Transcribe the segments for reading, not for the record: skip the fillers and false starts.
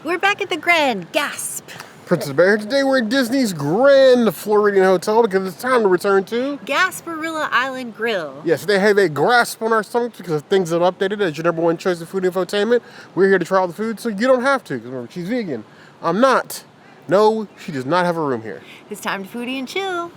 We're back at the Grand. Gasp! Princess Bear. Today we're at Disney's Grand Floridian Hotel because it's time to return to Gasparilla Island Grill. Yes, they have a grasp on our stomachs because things have updated as your #1 choice of food infotainment. We're here to try all the food so you don't have to because remember, she's vegan. I'm not. No, she does not have a room here. It's time to foodie and chill.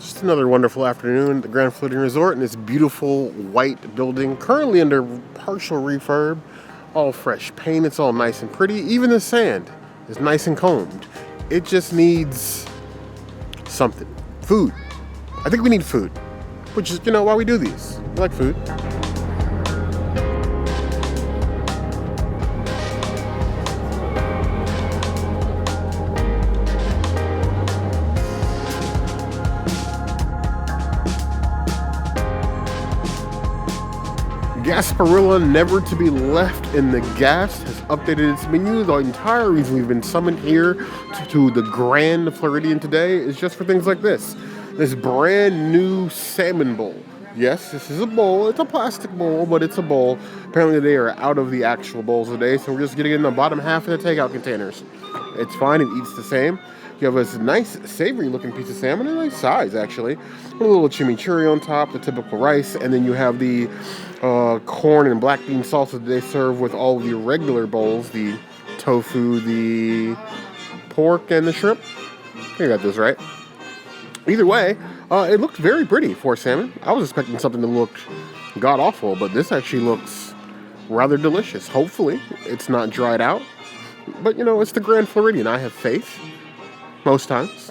Just another wonderful afternoon at the Grand Floridian Resort in this beautiful white building, currently under partial refurb. All fresh paint, it's all nice and pretty. Even the sand is nice and combed. It just needs something. Food. I think we need food. Which is, why we do these. We like food. Gasparilla, never to be left in the gas, has updated its menu. The entire reason we've been summoned here to the Grand Floridian today is just for things like this. This brand new salmon bowl. Yes, this is a bowl. It's a plastic bowl, but it's a bowl. Apparently they are out of the actual bowls today, so we're just getting in the bottom half of the takeout containers. It's fine, it eats the same. You have this nice savory looking piece of salmon, a nice size actually. With a little chimichurri on top, the typical rice, and then you have the corn and black bean salsa that they serve with all of the regular bowls, the tofu, the pork, and the shrimp. I think I got this right. Either way, it looked very pretty for salmon. I was expecting something that looked god-awful, but this actually looks rather delicious. Hopefully, it's not dried out. But, it's the Grand Floridian. I have faith. Most times.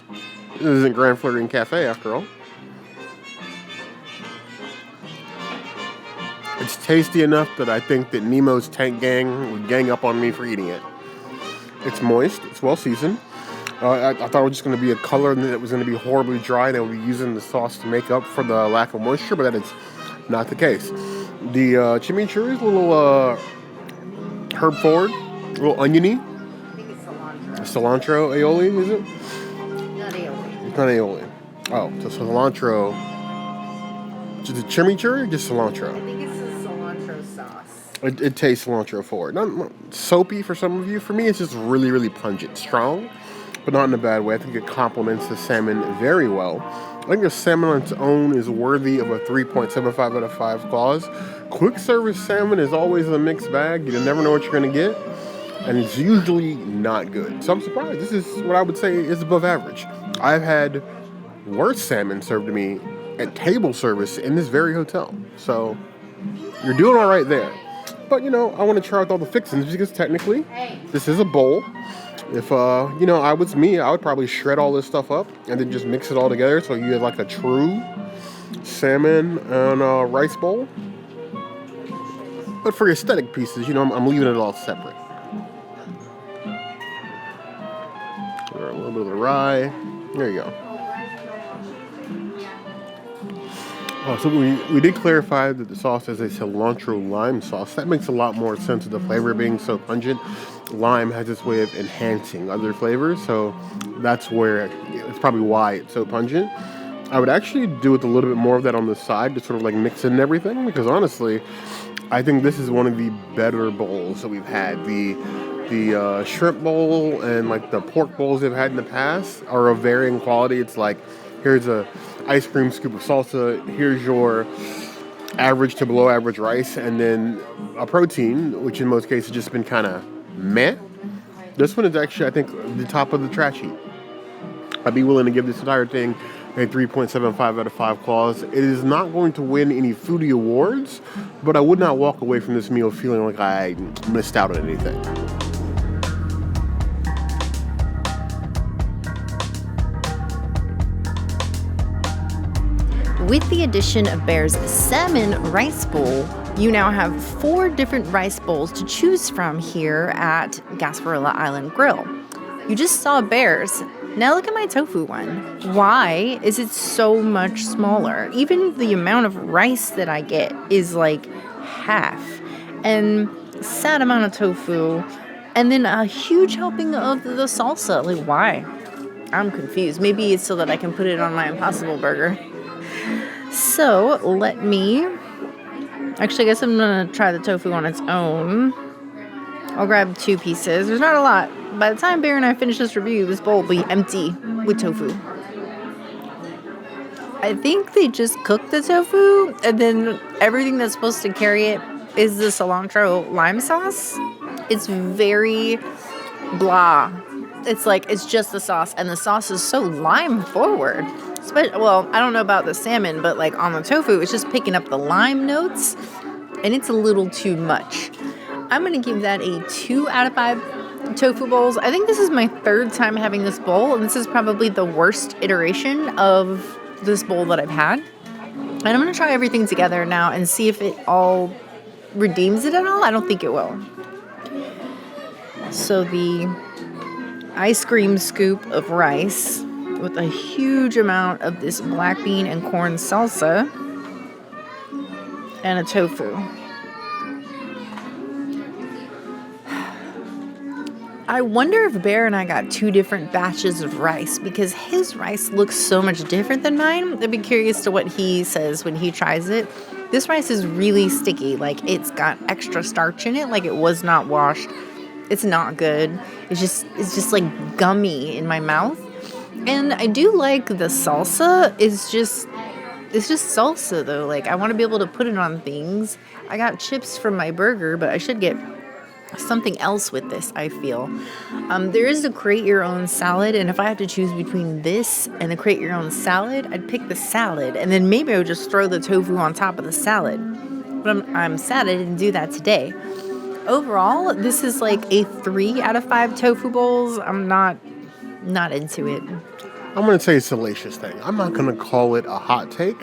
This isn't Grand Floridian Cafe, after all. It's tasty enough that I think that Nemo's Tank Gang would gang up on me for eating it. It's moist. It's well seasoned. I thought it was just going to be a color and that it was going to be horribly dry and they would be using the sauce to make up for the lack of moisture, but that is not the case. The chimichurri is a little herb forward, a little oniony. I think it's cilantro. Cilantro aioli, is it? Not aioli. It's not aioli. Oh, so cilantro. Just a chimichurri or just cilantro? I think it's a cilantro sauce. It tastes cilantro forward. Not soapy for some of you. For me, it's just really, really pungent. Strong, but not in a bad way. I think it complements the salmon very well. I think the salmon on its own is worthy of a 3.75 out of 5 claws. Quick service salmon is always a mixed bag. You never know what you're going to get. And it's usually not good. So I'm surprised. This is what I would say is above average. I've had worse salmon served to me at table service in this very hotel. So you're doing all right there. But, I want to try with all the fixings because technically this is a bowl. If, I was me, I would probably shred all this stuff up and then just mix it all together so you have like a true salmon and rice bowl. But for aesthetic pieces, I'm leaving it all separate. A little bit of the rye. There you go. Oh, so we did clarify that the sauce is a cilantro-lime sauce. That makes a lot more sense with the flavor being so pungent. Lime has this way of enhancing other flavors, so that's where it's probably why it's so pungent. I would actually do with a little bit more of that on the side to sort of like mix in everything, because honestly, I think this is one of the better bowls that we've had. The shrimp bowl and like the pork bowls they've had in the past are of varying quality. It's like, here's a ice cream scoop of salsa, here's your average to below average rice, and then a protein, which in most cases just been kind of meh. This one is actually, I think, the top of the trash heap. I'd be willing to give this entire thing a 3.75 out of 5 claws. It is not going to win any foodie awards, but I would not walk away from this meal feeling like I missed out on anything. With the addition of Bear's salmon rice bowl, you now have 4 different rice bowls to choose from here at Gasparilla Island Grill. You just saw Bear's. Now look at my tofu one. Why is it so much smaller? Even the amount of rice that I get is like half. And sad amount of tofu. And then a huge helping of the salsa. Like, why? I'm confused. Maybe it's so that I can put it on my Impossible Burger. So let me, actually I guess I'm going to try the tofu on its own. I'll grab 2 pieces. There's not a lot. By the time Bear and I finish this review, this bowl will be empty with tofu. I think they just cooked the tofu, and then everything that's supposed to carry it is the cilantro-lime sauce. It's very blah. It's just the sauce, and the sauce is so lime forward. Well, I don't know about the salmon, but like on the tofu, it's just picking up the lime notes, and it's a little too much. I'm going to give that a 2 out of 5 tofu bowls. I think this is my 3rd time having this bowl, and this is probably the worst iteration of this bowl that I've had. And I'm going to try everything together now and see if it all redeems it at all. I don't think it will. So the ice cream scoop of rice with a huge amount of this black bean and corn salsa and a tofu. I wonder if Bear and I got 2 different batches of rice because his rice looks so much different than mine. I'd be curious to what he says when he tries it. This rice is really sticky. Like, it's got extra starch in it. Like, it was not washed. It's not good. It's just like gummy in my mouth. And I do like the salsa. It's just salsa though. Like, I want to be able to put it on things. I got chips from my burger, but I should get something else with this, I feel. There is a create your own salad, and if I had to choose between this and the create your own salad, I'd pick the salad, and then maybe I would just throw the tofu on top of the salad. But I'm sad I didn't do that today. Overall, this is like a 3 out of 5 tofu bowls. I'm not into it. I'm going to say a salacious thing. I'm not going to call it a hot take.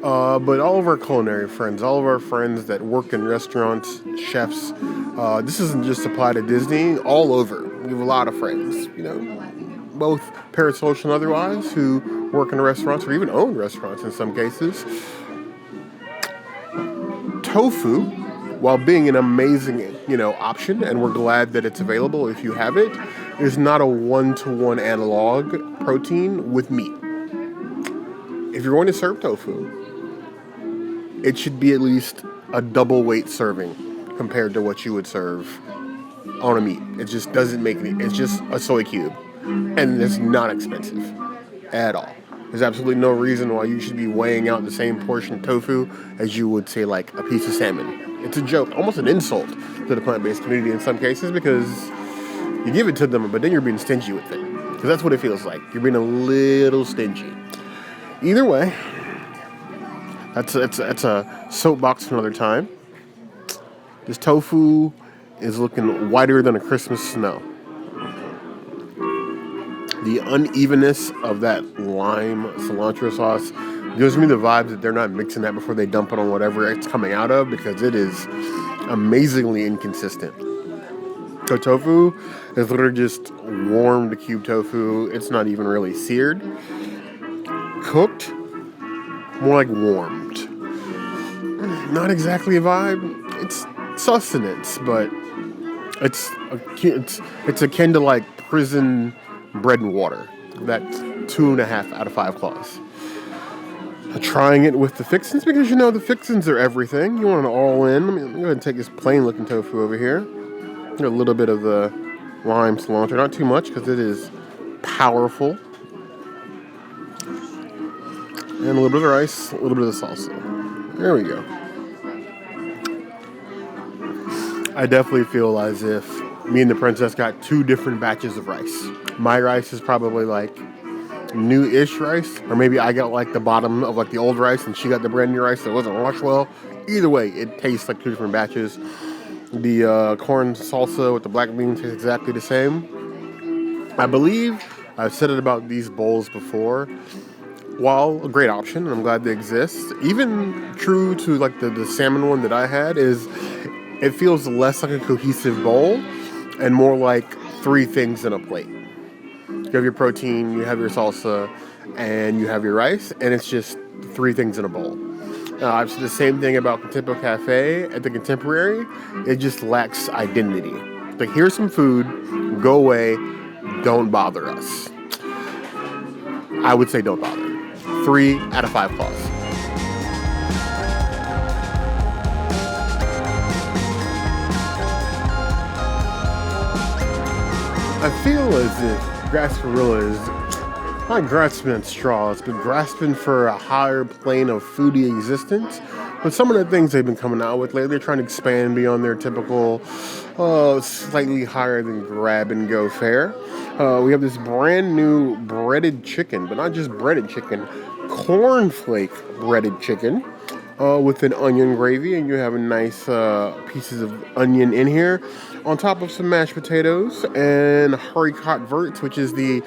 But all of our culinary friends, all of our friends that work in restaurants, chefs, this doesn't just apply to Disney, all over. We have a lot of friends, both parasocial and otherwise, who work in restaurants or even own restaurants in some cases. Tofu, while being an amazing, option, and we're glad that it's available if you have it, is not a 1-to-1 analog protein with meat. If you're going to serve tofu, it should be at least a double weight serving compared to what you would serve on a meat. It just doesn't make any. It's just a soy cube, and it's not expensive at all. There's absolutely no reason why you should be weighing out the same portion of tofu as you would say like a piece of salmon. It's a joke, almost an insult to the plant-based community in some cases because you give it to them, but then you're being stingy with it. Because that's what it feels like. You're being a little stingy. Either way, that's a soapbox for another time. This tofu is looking whiter than a Christmas snow. The unevenness of that lime cilantro sauce gives me the vibe that they're not mixing that before they dump it on whatever it's coming out of because it is amazingly inconsistent. So tofu is literally just warmed cube tofu. It's not even really seared. Cooked, more like warmed. Not exactly a vibe. It's sustenance, but it's akin to like prison bread and water. That's 2.5 out of 5 claws. Trying it with the fixins because the fixins are everything. You want an all-in. I'm going to go ahead and take this plain-looking tofu over here. Get a little bit of the lime cilantro, not too much because it is powerful. And a little bit of rice, a little bit of salsa. There we go. I definitely feel as if me and the princess got 2 different batches of rice. My rice is probably like new-ish rice, or maybe I got like the bottom of like the old rice and she got the brand new rice that wasn't washed well. Either way, it tastes like 2 different batches. The corn salsa with the black beans tastes exactly the same. I believe I've said it about these bowls before. While a great option, and I'm glad they exist, even true to like the salmon one that I had, is it feels less like a cohesive bowl and more like 3 things in a plate. You have your protein, you have your salsa, and you have your rice, and it's just 3 things in a bowl. I've said the same thing about Contempo Cafe at the Contemporary. It just lacks identity. Like, here's some food, go away, don't bother us. I would say don't bother. 3 out of 5 claws. I feel as if Gasparilla is not grasping at straws, but grasping for a higher plane of foodie existence. But some of the things they've been coming out with lately, they're trying to expand beyond their typical, slightly higher than grab and go fare. We have this brand new breaded chicken, but not just breaded chicken, cornflake breaded chicken. With an onion gravy, and you have a nice pieces of onion in here, on top of some mashed potatoes and Haricot Vert, which is the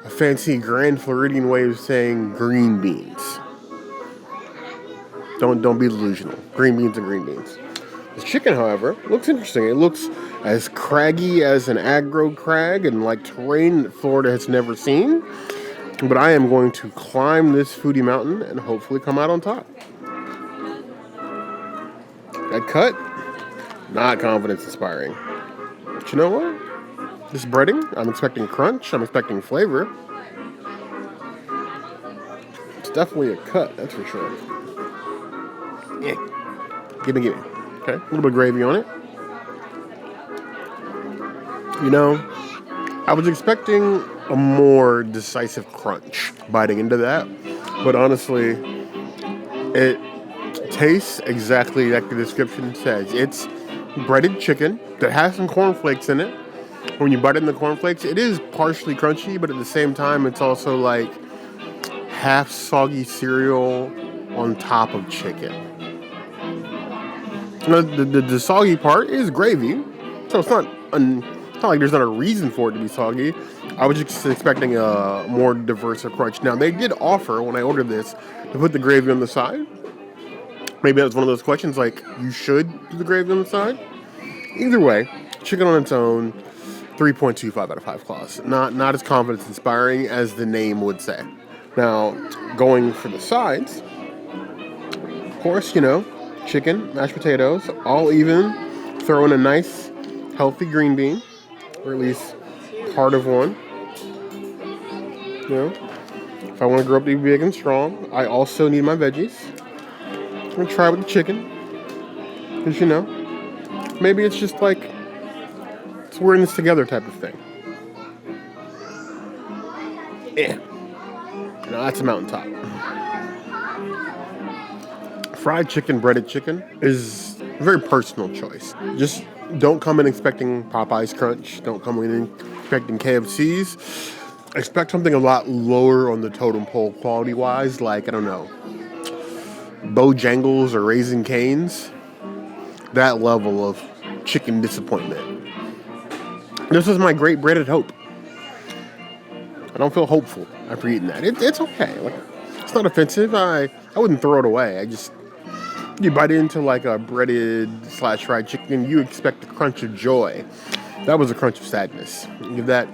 fancy Grand Floridian way of saying green beans. Don't be delusional. Green beans and green beans. The chicken, however, looks interesting. It looks as craggy as an aggro crag and like terrain that Florida has never seen. But I am going to climb this foodie mountain and hopefully come out on top. That cut, not confidence inspiring. But you know what? This breading, I'm expecting crunch, I'm expecting flavor. It's definitely a cut, that's for sure. Yeah. Gimme. Okay, a little bit of gravy on it. You know, I was expecting a more decisive crunch biting into that, but honestly, it tastes exactly like the description says. It's breaded chicken that has some cornflakes in it. When you bite in the cornflakes, it is partially crunchy, but at the same time, it's also like half soggy cereal on top of chicken. Now, the soggy part is gravy, so it's not like there's not a reason for it to be soggy. I was just expecting a more diverse crunch. Now, they did offer, when I ordered this, to put the gravy on the side. Maybe that was one of those questions, like, you should do the gravy on the side? Either way, chicken on its own, 3.25 out of 5 claws. Not as confidence-inspiring as the name would say. Now, going for the sides, of course, you know, chicken, mashed potatoes, all even. Throw in a nice, healthy green bean, or at least part of one. You know, if I want to grow up to be big and strong, I also need my veggies. I'm going to try with the chicken. Because, you know, maybe it's just like, we're in this together type of thing. Yeah. No, that's a mountaintop. Fried chicken, breaded chicken is a very personal choice. Just don't come in expecting Popeye's Crunch. Don't come in expecting KFC's. Expect something a lot lower on the totem pole quality-wise, like, I don't know, Bojangles or Raising Cane's. That level of chicken disappointment. This is my great breaded hope. I don't feel hopeful after eating that. It's okay. Like, it's not offensive. I wouldn't throw it away. You bite into like a breaded / fried chicken, you expect a crunch of joy. That was a crunch of sadness. Give that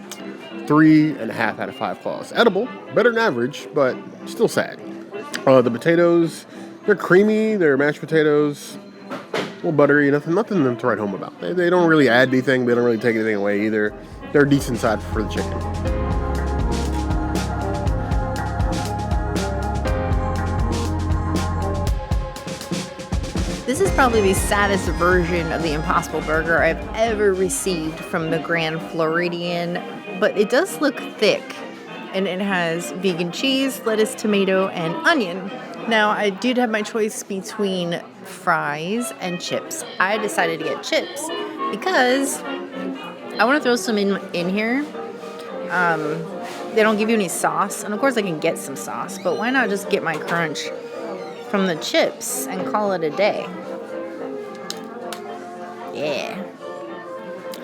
3.5 out of 5 claws. Edible, better than average, but still sad. The potatoes, they're creamy. They're mashed potatoes, a little buttery. Nothing to write home about. They don't really add anything. They don't really take anything away either. They're a decent side for the chicken. This is probably the saddest version of the Impossible Burger I've ever received from the Grand Floridian, but it does look thick, and it has vegan cheese, lettuce, tomato, and onion. Now, I did have my choice between fries and chips. I decided to get chips because I want to throw some in here. They don't give you any sauce, and of course I can get some sauce, but why not just get my crunch from the chips and call it a day? Yeah.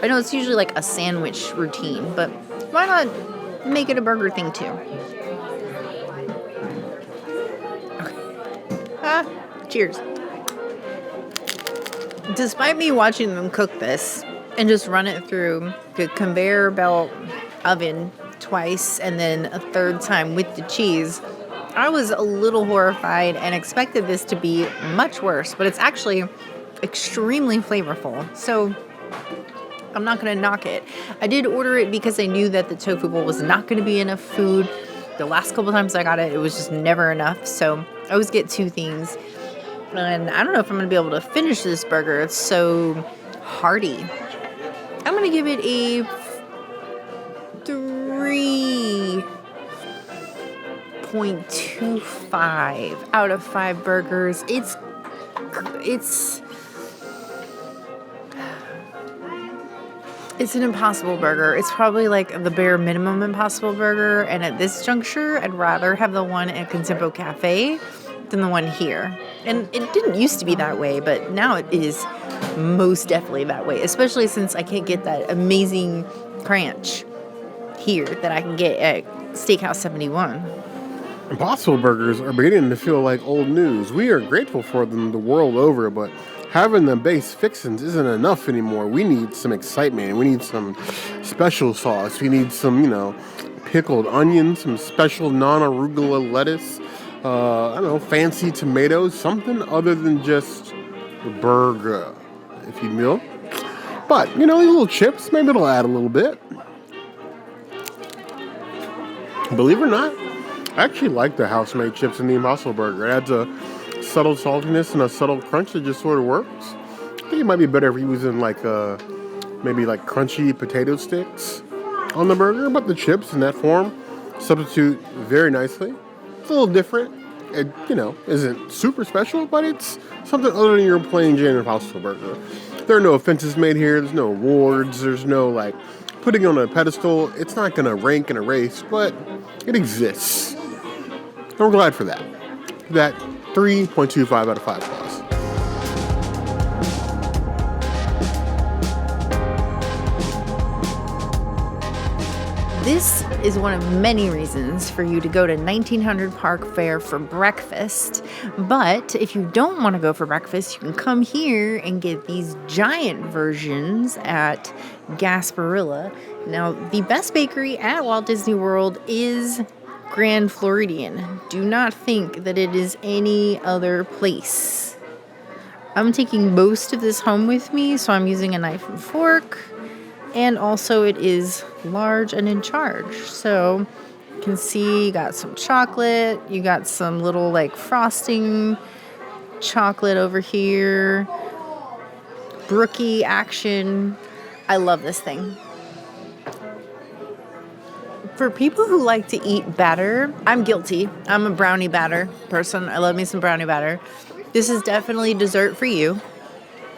I know it's usually like a sandwich routine, but why not make it a burger thing too? Okay. Cheers. Despite me watching them cook this and just run it through the conveyor belt oven twice and then a third time with the cheese, I was a little horrified and expected this to be much worse, but it's actually extremely flavorful. So I'm not going to knock it. I did order it because I knew that the tofu bowl was not going to be enough food. The last couple times I got it, it was just never enough. So I always get 2 things. And I don't know if I'm going to be able to finish this burger. It's so hearty. I'm going to give it a 3.25 out of 5 burgers. It's an Impossible Burger. It's probably like the bare minimum Impossible Burger. And at this juncture, I'd rather have the one at Contempo Cafe than the one here. And it didn't used to be that way, but now it is most definitely that way. Especially since I can't get that amazing crunch here that I can get at Steakhouse 71. Impossible Burgers are beginning to feel like old news. We are grateful for them the world over, but having the base fixings isn't enough anymore. We need some excitement. We need some special sauce. We need some, pickled onions, some special non-arugula lettuce, fancy tomatoes, something other than just a burger, if you will. But, these little chips, maybe it'll add a little bit. Believe it or not, I actually like the house-made chips in the Impossible Burger. It adds a subtle saltiness and a subtle crunch that just sort of works. I think it might be better if you're using maybe crunchy potato sticks on the burger, but the chips in that form substitute very nicely. It's a little different. It, isn't super special, but it's something other than your plain Jane Impossible Burger. There are no offenses made here. There's no awards. There's no, putting on a pedestal. It's not going to rank in a race, but it exists. And we're glad for that. That 3.25 out of 5 plus. This is one of many reasons for you to go to 1900 Park Fair for breakfast. But if you don't want to go for breakfast, you can come here and get these giant versions at Gasparilla. Now, the best bakery at Walt Disney World is Grand Floridian. Do not think that it is any other place. I'm taking most of this home with me, so I'm using a knife and fork. And also it is large and in charge. So you can see you got some chocolate. You got some little frosting chocolate over here. Brookie action. I love this thing. For people who like to eat batter, I'm guilty. I'm a brownie batter person. I love me some brownie batter. This is definitely dessert for you.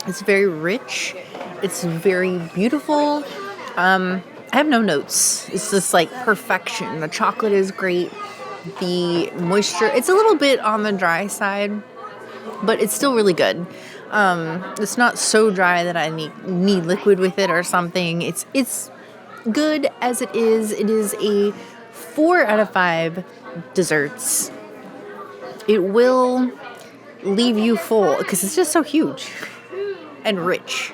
It's very rich. It's very beautiful. I have no notes. It's just perfection. The chocolate is great. The moisture, it's a little bit on the dry side, but it's still really good. It's not so dry that I need liquid with it or something. It's good as it is. It is a 4 out of 5 desserts. It will leave you full because it's just so huge and rich.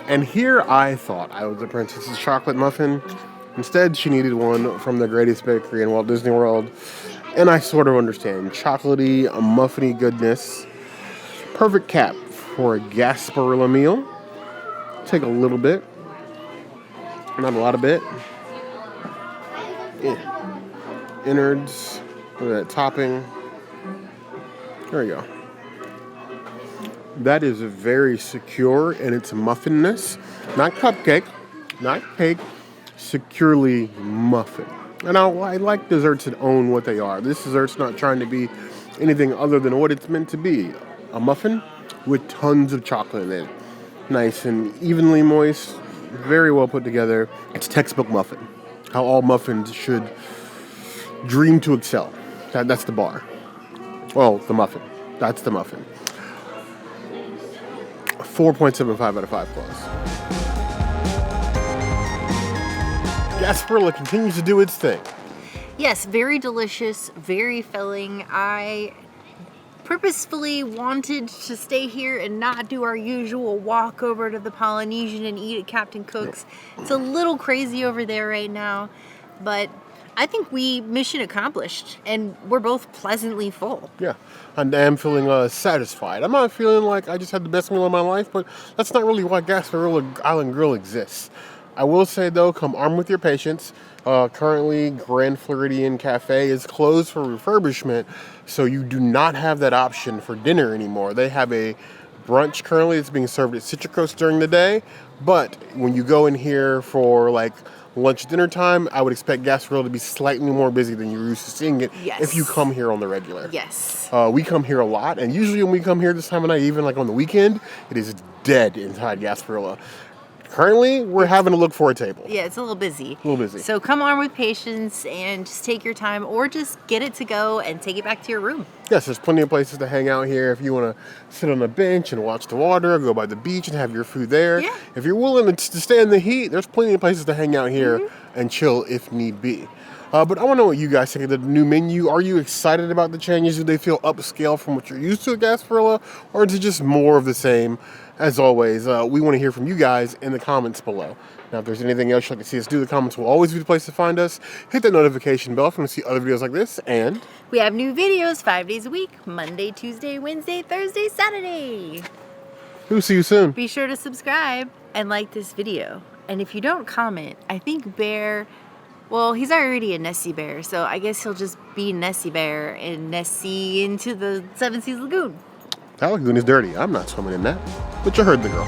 And here I thought I was the princess's chocolate muffin. Instead, she needed one from the greatest bakery in Walt Disney World. And I sort of understand. Chocolatey, muffiny goodness. Perfect cap for a Gasparilla meal. Take a little bit. Not a lot of bit. Innards. Look at that topping. There we go. That is very secure in its muffinness. Not cupcake, not cake, securely muffin. And I like desserts that own what they are. This dessert's not trying to be anything other than what it's meant to be. A muffin with tons of chocolate in it. Nice and evenly moist, very well put together. It's textbook muffin. How all muffins should dream to excel. That's the bar. Well, the muffin. That's the muffin. 4.75 out of 5 plus. Gasparilla continues to do its thing. Yes, very delicious, very filling. I purposefully wanted to stay here and not do our usual walk over to the Polynesian and eat at Captain Cook's. It's a little crazy over there right now, but I think we mission accomplished, and we're both pleasantly full. Yeah, and I'm feeling satisfied. I'm not feeling like I just had the best meal of my life, but that's not really why Gasparilla Island Grill exists. I will say, though, come armed with your patience. Currently, Grand Floridian Cafe is closed for refurbishment, so you do not have that option for dinner anymore. They have a brunch currently that's being served at Citricos during the day, but when you go in here for lunch, dinner time, I would expect Gasparilla to be slightly more busy than you're used to seeing it Yes. if you come here on the regular. Yes. We come here a lot, and usually when we come here this time of night, even like on the weekend, it is dead inside Gasparilla. Currently, we're having to look for a table. Yeah, it's a little busy. A little busy. So come on with patience and just take your time, or just get it to go and take it back to your room. Yes, there's plenty of places to hang out here. If you want to sit on a bench and watch the water, go by the beach and have your food there. Yeah. If you're willing to stay in the heat, there's plenty of places to hang out here and chill if need be. But I want to know what you guys think of the new menu. Are you excited about the changes? Do they feel upscale from what you're used to at Gasparilla? Or is it just more of the same? As always, we want to hear from you guys in the comments below. Now, if there's anything else you'd like to see us do, the comments will always be the place to find us. Hit that notification bell if you want to see other videos like this. And we have new videos 5 days a week, Monday, Tuesday, Wednesday, Thursday, Saturday. we'll see you soon. Be sure to subscribe and like this video. And if you don't comment, I think Bear, well, he's already a Nessie Bear, so I guess he'll just be Nessie Bear and Nessie into the Seven Seas Lagoon. That lagoon is dirty. I'm not swimming in that. But you heard the girl.